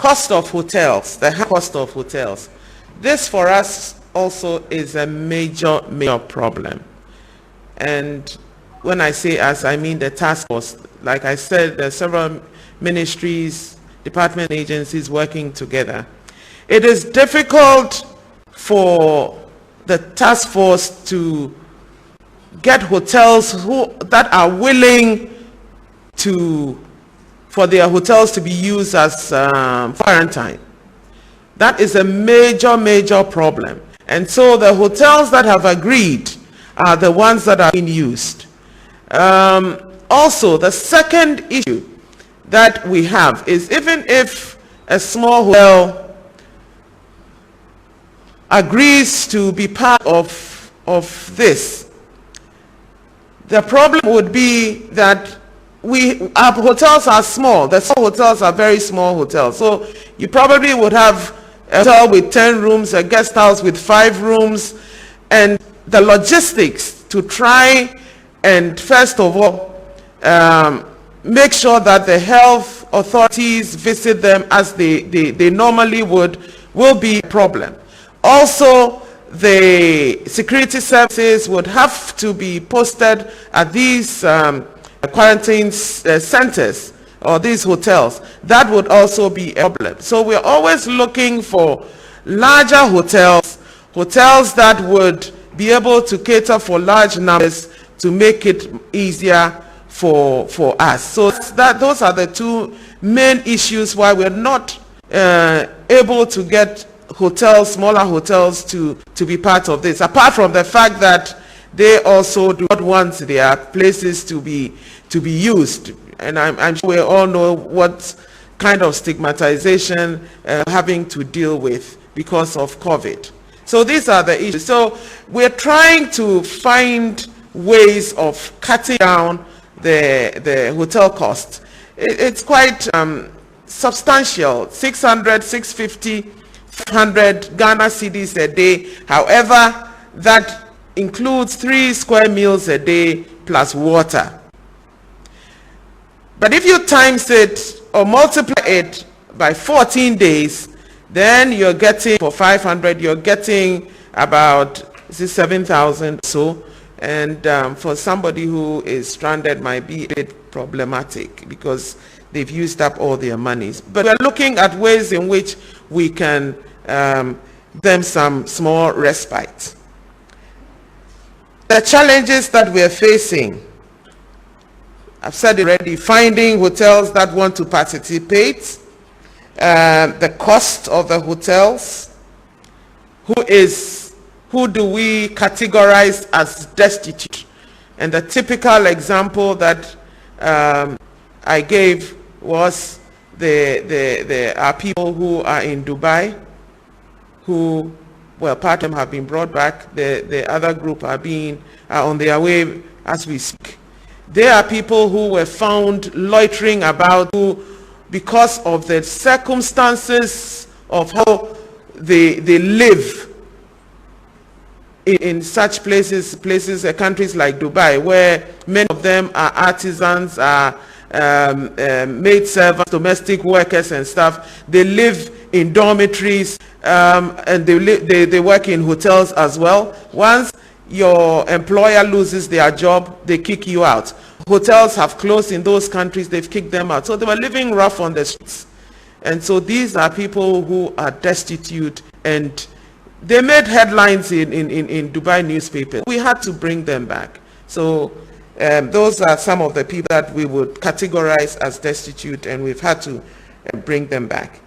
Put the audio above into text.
cost of hotels, the high cost of hotels. This for us also is a major problem. And when I say us, I mean the task force. Like I said, there are several ministries, department agencies working together. It is difficult for the task force to get hotels that are willing for their hotels to be used as quarantine. That is a major problem. And so the hotels that have agreed are the ones that are being used. Also, the second issue that we have is, even if a small hotel agrees to be part of this, the problem would be that our hotels are small. The small hotels are very small hotels. So you probably would have a hotel with 10 rooms, a guest house with 5 rooms, and the logistics to try and, first of all, make sure that the health authorities visit them as they normally would, will be a problem. Also, the security services would have to be posted at these quarantine centers or these hotels. That would also be a problem. So we're always looking for larger hotels that would be able to cater for large numbers to make it easier for us. So those are the two main issues why we're not able to get smaller hotels to be part of this, apart from the fact that they also do not want their places to be used. And I'm sure we all know what kind of stigmatization having to deal with because of COVID. So these are the issues. So we're trying to find ways of cutting down the hotel cost. It's quite substantial, 600, 650, 500 Ghana cedis a day. However, that includes 3 square meals a day plus water. But if you times it or multiply it by 14 days, then you're getting, for 500, you're getting about 7,000 or so. And for somebody who is stranded, might be a bit problematic because they've used up all their monies. But we're looking at ways in which we can them some small respite. The challenges that we're facing, I've said it already: finding hotels that want to participate, the cost of the hotels, who do we categorize as destitute? And the typical example that I gave was there are people who are in Dubai who, well, part of them have been brought back. The other group are on their way as we speak. There are people who were found loitering about, who, because of the circumstances of how they live in such places, countries like Dubai, where many of them are artisans, are maid servants, domestic workers and stuff. They live in dormitories, and they work in hotels as well. Once your employer loses their job, they kick you out. Hotels have closed in those countries, they've kicked them out. So they were living rough on the streets. And so these are people who are destitute, and they made headlines in Dubai newspapers. We had to bring them back. So those are some of the people that we would categorize as destitute, and we've had to bring them back.